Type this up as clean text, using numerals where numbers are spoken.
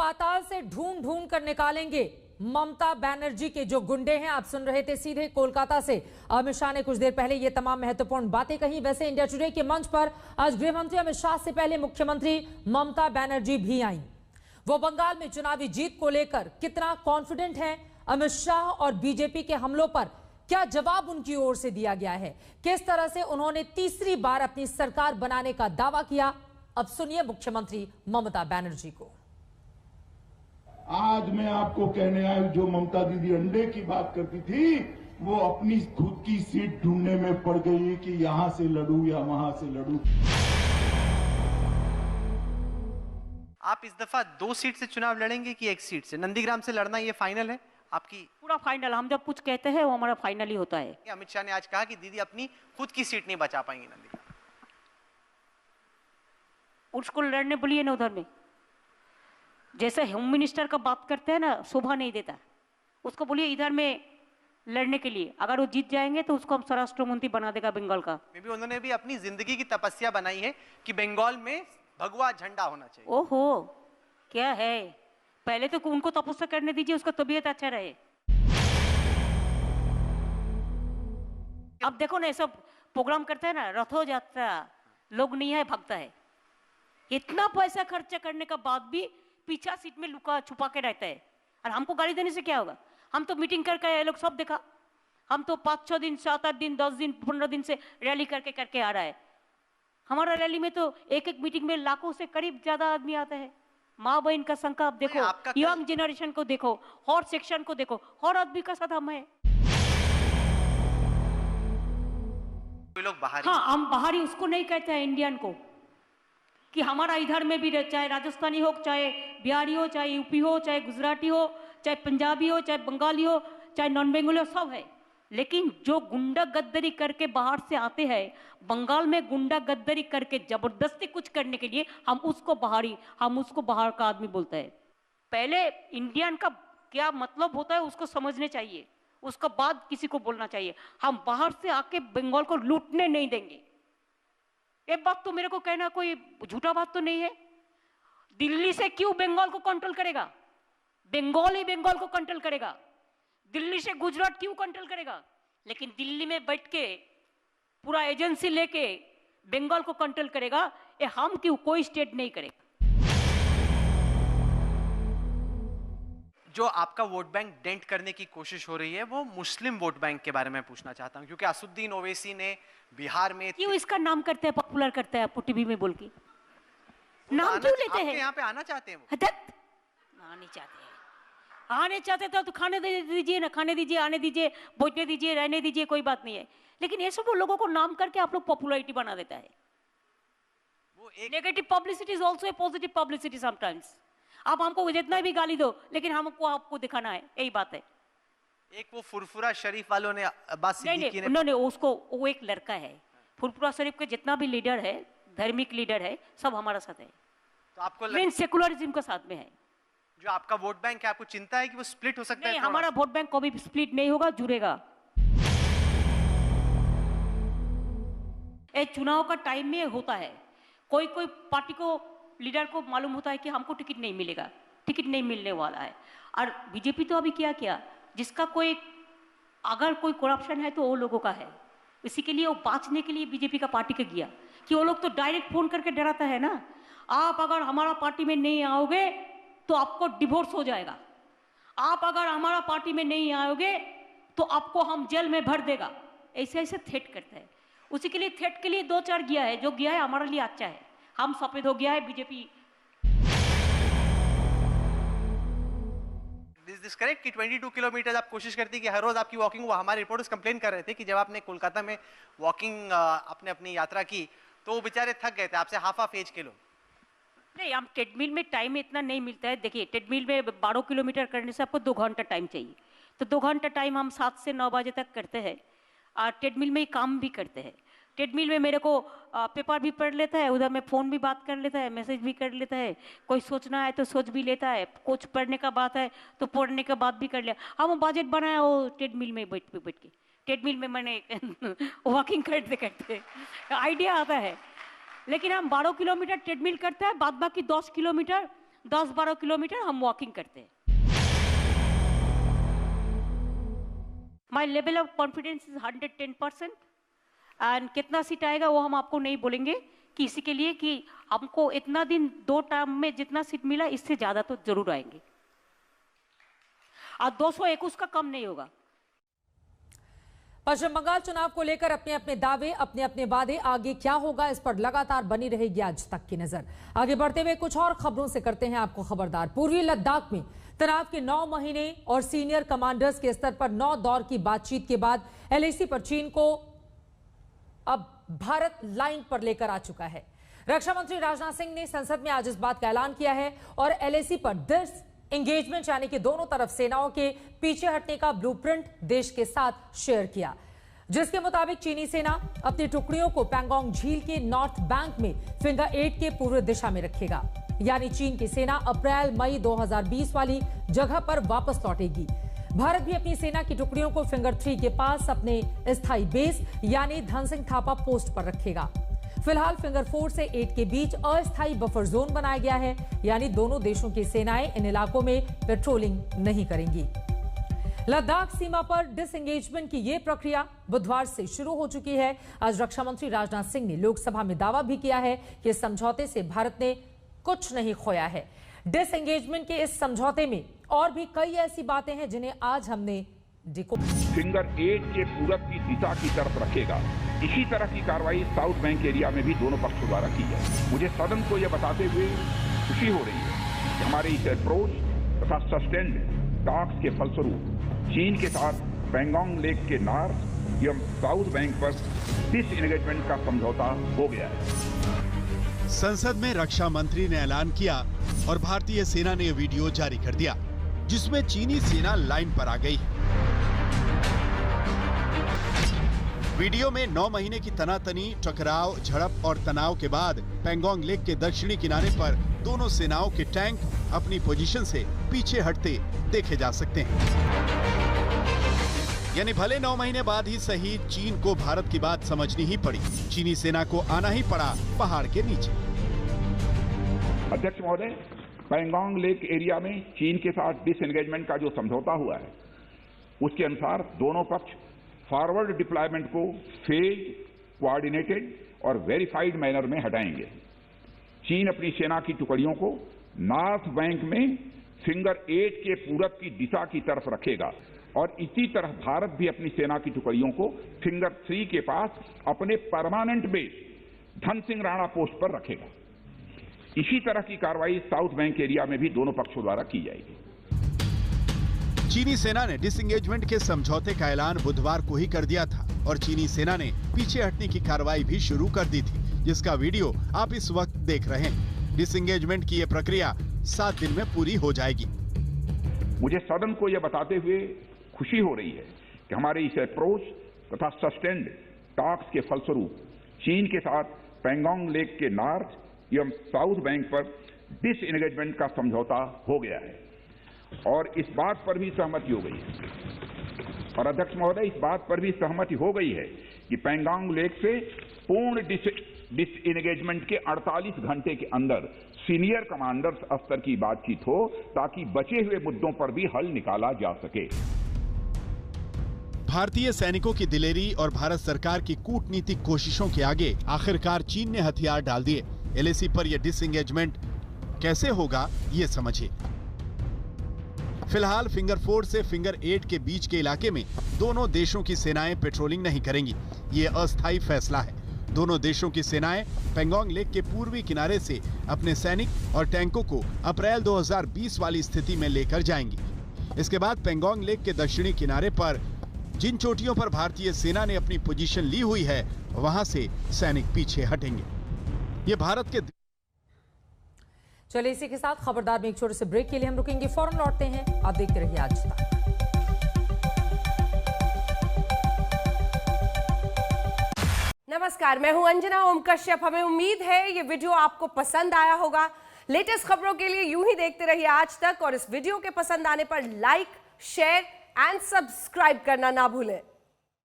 पाताल से ढूंढ ढूंढ कर निकालेंगे ममता बनर्जी के जो गुंडे हैं। आप सुन रहे थे सीधे कोलकाता से अमित शाह ने कुछ देर पहले ये तमाम महत्वपूर्ण बातें कही। वैसे इंडिया टुडे के मंच पर आज गृह मंत्री अमित शाह से पहले मुख्यमंत्री ममता बनर्जी भी आई। वो बंगाल में चुनावी जीत को लेकर कितना कॉन्फिडेंट हैं, अमित शाह और बीजेपी के हमलों पर क्या जवाब उनकी ओर से दिया गया है, किस तरह से उन्होंने तीसरी बार अपनी सरकार बनाने का दावा किया, अब सुनिए मुख्यमंत्री ममता बनर्जी को। आज मैं आपको कहने आया, जो ममता दीदी अंडे की बात करती थी, वो अपनी खुद की सीट ढूंढने में पड़ गई कि यहां से लड़ूं या वहां से लड़ूं। आप इस दफा 2 सीट से चुनाव लड़ेंगे कि 1 सीट से? नंदीग्राम से लड़ना ये फाइनल है आपकी? पूरा फाइनल। हम जब कुछ कहते हैं वो हमारा फाइनल ही होता है। अमित शाह ने आज कहा कि दीदी अपनी खुद की सीट नहीं बचा पाएंगी नंदीग्राम। उसको लड़ने बोलिए ना उधर में। जैसे होम मिनिस्टर का बात करते हैं ना, शोभा नहीं देता। उसको बोलिए इधर में लड़ने के लिए, अगर वो जीत जाएंगे तो उसको हम स्वराष्ट्र मंत्री बना देगा बंगाल का। मे भी उन्होंने भी अपनी जिंदगी की तपस्या बनाई है कि बंगाल में भगवा झंडा होना चाहिए। ओहो, क्या है, पहले तो उनको तपस्या करने दीजिए, उसका तबीयत अच्छा रहे। अब देखो ना, ये सब प्रोग्राम करते हैं ना, रथो यात्रा, लोग नहीं है भगता है। इतना पैसा खर्चा करने का बाद भी पीछा सीट में लुका छुपा के रहता है। और हमको गाली देने से क्या होगा? हम तो मीटिंग करके ये लोग सब देखा। हम तो 5-6 दिन, 7-8 दिन, 10 दिन, 15 दिन से रैली करके आ रहा है। हमारा रैली में तो एक मीटिंग में लाखों से करीब ज्यादा आदमी आता है। माँ बहन का संख्या आप देखो, यंग जनरेशन को देखो, हर सेक्शन को देखो, हर आदमी का साथ हम है। लोग बाहरी, हाँ, हम बाहरी उसको नहीं कहते हैं इंडियन को, कि हमारा इधर में भी चाहे राजस्थानी हो, चाहे बिहारी हो, चाहे यूपी हो, चाहे गुजराती हो, चाहे पंजाबी हो, चाहे बंगाली हो, चाहे नॉन बंगाली हो, सब है। लेकिन जो गुंडा गद्दारी करके बाहर से आते हैं, बंगाल में गुंडा गद्दारी करके जबरदस्ती कुछ करने के लिए हम उसको बाहर का आदमी बोलते हैं। पहले इंडियन का क्या मतलब होता है उसको समझने चाहिए, उसके बाद किसी को बोलना चाहिए। हम बाहर से आके बंगाल को लूटने नहीं देंगे। एक बात तो मेरे को कहना, कोई झूठा बात तो नहीं है। दिल्ली से क्यों बंगाल को कंट्रोल करेगा? बंगाल ही बंगाल को कंट्रोल करेगा। दिल्ली से गुजरात क्यों कंट्रोल करेगा? लेकिन दिल्ली में बैठ के पूरा एजेंसी लेके बंगाल को कंट्रोल करेगा, ये हम क्यों, कोई स्टेट नहीं करेगा। जो आपका वोट बैंक डेंट करने की कोशिश हो रही है, वो मुस्लिम वोट बैंक के बारे में पूछना चाहता हूं, क्योंकि असुद्दीन ओवैसी ने बिहार में क्यों इसका नाम करते हैं, पॉपुलर करते हैं आपको टीवी में बोल के, नाम क्यों लेते हैं? यहाँ पे आना चाहते हैं वो? आने चाहते हैं, आने चाहते तो खाने दीजिए ना, खाने दीजिए, आने दीजिए, बैठने दीजिए, रहने दीजिए, कोई बात नहीं है। लेकिन ये सब लोगों को नाम करके आप लोग पॉपुलैरिटी बना देता है। वो एक negative publicity is also a positive publicity sometimes. आप हमको जितना भी गाली दो, लेकिन हमको आपको दिखाना है, यही बात है। एक वो फुरफुरा शरीफ वालों ने अब्बास सिद्दीकी ने उन्होंने उसको, वो एक लड़का है फुरफुरा शरीफ के, जितना भी लीडर है, धार्मिक लीडर है, सब हमारा साथ है। तो आपको मेन सेकुलरिज्म का साथ में है। जो आपका वोट बैंक है, आपको चिंता है कि वो स्प्लिट हो सकता है? नहीं, हमारा वोट बैंक कभी स्प्लिट नहीं होगा, जुड़ेगा। ये चुनाव का टाइम में होता है, कोई पार्टी को, लीडर को मालूम होता है कि हमको टिकट नहीं मिलेगा, टिकट नहीं मिलने वाला है। और बीजेपी तो अभी क्या, जिसका कोई अगर कोई करप्शन है तो वो लोगों का है। इसी के लिए वो बाँचने के लिए बीजेपी का पार्टी का गया, कि वो लोग तो डायरेक्ट फोन करके डराता है ना, आप अगर हमारा पार्टी में नहीं आओगे तो आपको डिवोर्स हो जाएगा, आप अगर हमारा पार्टी में नहीं आओगे तो आपको हम जेल में भर देगा, ऐसे ऐसे थ्रेट करता है। उसी के लिए थ्रेट के लिए 2-4 गया है, जो गया है हमारे लिए अच्छा है। हम सफेद हो गया है बीजेपी। दिस करेक्ट कि 22 किलोमीटर आप कोशिश करती कि हर रोज आपकी वॉकिंग, वो हमारे रिपोर्टर्स कंप्लेन कर रहे थे कि जब आपने कोलकाता में वॉकिंग आपने अपनी यात्रा की तो वो बेचारे थक गए थे, आपसे हाफ एज के लोग। नहीं, हम ट्रेडमिल में टाइम इतना नहीं मिलता है। देखिए, ट्रेडमिल में 12 किलोमीटर करने से आपको 2 घंटा टाइम चाहिए, तो 2 घंटा टाइम हम 7 से 9 बजे तक करते हैं, और ट्रेडमिल में ही काम भी करते हैं। ट्रेडमिल में मेरे को पेपर भी पढ़ लेता है, उधर में फ़ोन भी बात कर लेता है, मैसेज भी कर लेता है, कोई सोचना है तो सोच भी लेता है, कुछ पढ़ने का बात है तो पढ़ने का बात भी कर लिया। हम बजट बनाया वो ट्रेडमिल में बैठ के, ट्रेडमिल में मैंने वॉकिंग करते आइडिया आता है। लेकिन हम 12 किलोमीटर ट्रेडमिल करते हैं, बाद बाकी 10 किलोमीटर 10-12 किलोमीटर हम वॉकिंग करते हैं। My level of confidence is 110%। And कितना सीट आएगा वो हम आपको नहीं बोलेंगे, कि इसी के लिए कि हमको इतना दिन 2 टर्म में जितना सीट मिला इससे ज़्यादा तो जरूर आएंगे, और 221 का कम नहीं होगा। पश्चिम बंगाल चुनाव को लेकर अपने अपने दावे, अपने अपने वादे, आगे क्या होगा इस पर लगातार बनी रहेगी आज तक की नजर। आगे बढ़ते हुए कुछ और खबरों से करते हैं आपको खबरदार। पूर्वी लद्दाख में तनाव के 9 महीने और सीनियर कमांडर्स के स्तर पर 9 दौर की बातचीत के बाद एलएसी पर चीन को अब भारत लाइन पर लेकर आ चुका है। रक्षा मंत्री राजनाथ सिंह ने संसद में आज इस बात का ऐलान किया है और एलएसी पर डिस एंगेजमेंट यानी कि दोनों तरफ सेनाओं के पीछे हटने का ब्लूप्रिंट देश के साथ शेयर किया, जिसके मुताबिक चीनी सेना अपनी टुकड़ियों को पैंगोंग झील के नॉर्थ बैंक में फिंगर 8 के पूर्व दिशा में रखेगा। यानी चीन की सेना अप्रैल-मई 2020 वाली जगह पर वापस लौटेगी। भारत भी अपनी सेना की टुकड़ियों को फिंगर 3 के पास अपने स्थायी बेस यानी धनसिंह थापा पोस्ट पर रखेगा। फिलहाल फिंगर 4 से 8 के बीच अस्थायी बफर जोन बनाया गया है, यानी दोनों देशों की सेनाएं इन इलाकों में पेट्रोलिंग नहीं करेंगी। लद्दाख सीमा पर डिसएंगेजमेंट की यह प्रक्रिया बुधवार से शुरू हो चुकी है। आज रक्षा मंत्री राजनाथ सिंह ने लोकसभा में दावा भी किया है कि इस समझौते से भारत ने कुछ नहीं खोया है। डिसएंगेजमेंट के इस समझौते में और भी कई ऐसी बातें हैं जिन्हें आज हमने फिंगर 8 के पूरब की दिशा की तरफ रखेगा। इसी तरह की कार्रवाई साउथ बैंक एरिया में भी दोनों पक्षों द्वारा की है। मुझे सदन को यह बताते हुए खुशी हो रही है कि हमारे इस अप्रोच तथा सस्टेन्ड टॉक्स के फलस्वरूप चीन के साथ पैंगोंग लेक के नॉर्थ एवं साउथ बैंक पर डिसएंगेजमेंट का समझौता हो गया है। संसद में रक्षा मंत्री ने ऐलान किया और भारतीय सेना ने वीडियो जारी कर दिया, जिसमें चीनी सेना लाइन पर आ गई। वीडियो में 9 महीने की तनातनी, टकराव, झड़प और तनाव के बाद पैंगोंग लेक के दक्षिणी किनारे पर दोनों सेनाओं के टैंक अपनी पोजीशन से पीछे हटते देखे जा सकते हैं। यानी भले 9 महीने बाद ही सही, चीन को भारत की बात समझनी ही पड़ी। चीनी सेना को आना ही पड़ा पहाड़ के नीचे। अध्यक्ष महोदय, पैंगोंग लेक एरिया में चीन के साथ डिसएंगेजमेंट का जो समझौता हुआ है, उसके अनुसार दोनों पक्ष फॉरवर्ड डिप्लॉयमेंट को फेज, कोऑर्डिनेटेड और वेरीफाइड मैनर में हटाएंगे। चीन अपनी सेना की टुकड़ियों को नॉर्थ बैंक में फिंगर 8 के पूरब की दिशा की तरफ रखेगा और इसी तरह भारत भी अपनी सेना की टुकड़ियों को फिंगर 3 के पास अपने permanent base Dhan Singh Rana post पर रखेगा। इसी तरह की कार्रवाई साउथ बैंक एरिया में भी दोनों पक्षों द्वारा की जाएगी। चीनी सेना ने डिसएंगेजमेंट के समझौते का ऐलान बुधवार को ही कर दिया था और चीनी सेना ने पीछे हटने की कार्रवाई भी शुरू कर दी थी, जिसका वीडियो आप इस वक्त देख रहे हैं। डिसएंगेजमेंट की यह प्रक्रिया 7 दिन में पूरी हो जाएगी। मुझे सदन को यह बताते हुए खुशी हो रही है कि हमारे इस अप्रोच तथा सस्टेन्ड टॉक्स के फलस्वरूप चीन के साथ पैंगोंग लेक के नॉर्थ एवं साउथ बैंक पर डिसएंगेजमेंट का समझौता हो गया है और इस बात पर भी सहमति हो गई है। और अध्यक्ष महोदय, इस बात पर भी सहमति हो गई है कि पैंगोंग लेक से पूर्ण डिसएंगेजमेंट के 48 घंटे के अंदर सीनियर कमांडर्स स्तर की बातचीत हो, ताकि बचे हुए मुद्दों पर भी हल निकाला जा सके। भारतीय सैनिकों की दिलेरी और भारत सरकार की कूटनीतिक कोशिशों के आगे आखिरकार चीन ने हथियार डाल दिए। एलएसी पर यह डिसएंगेजमेंट कैसे होगा, ये समझिए। फिलहाल फिंगर 4 से फिंगर 8 के बीच के इलाके में दोनों देशों की सेनाएं पेट्रोलिंग नहीं करेंगी। ये अस्थायी फैसला है। दोनों देशों की सेनाएं पैंगोंग लेक के पूर्वी किनारे से अपने सैनिक और टैंकों को अप्रैल 2020 वाली स्थिति में लेकर जाएंगी। इसके बाद पैंगोंग लेक के दक्षिणी किनारे पर जिन चोटियों पर भारतीय सेना ने अपनी पोजीशन ली हुई है, वहां से सैनिक पीछे हटेंगे। ये भारत के चलिए इसी के साथ खबरदार में एक छोटे से ब्रेक के लिए हम रुकेंगे, फौरन लौटते हैं। आप देखते रहिए आज तक। नमस्कार, मैं हूं अंजना ओम कश्यप। हमें उम्मीद है ये वीडियो आपको पसंद आया होगा। लेटेस्ट खबरों के लिए यूं ही देखते रहिए आज तक और इस वीडियो के पसंद आने पर लाइक, शेयर एंड सब्सक्राइब करना ना भूलें।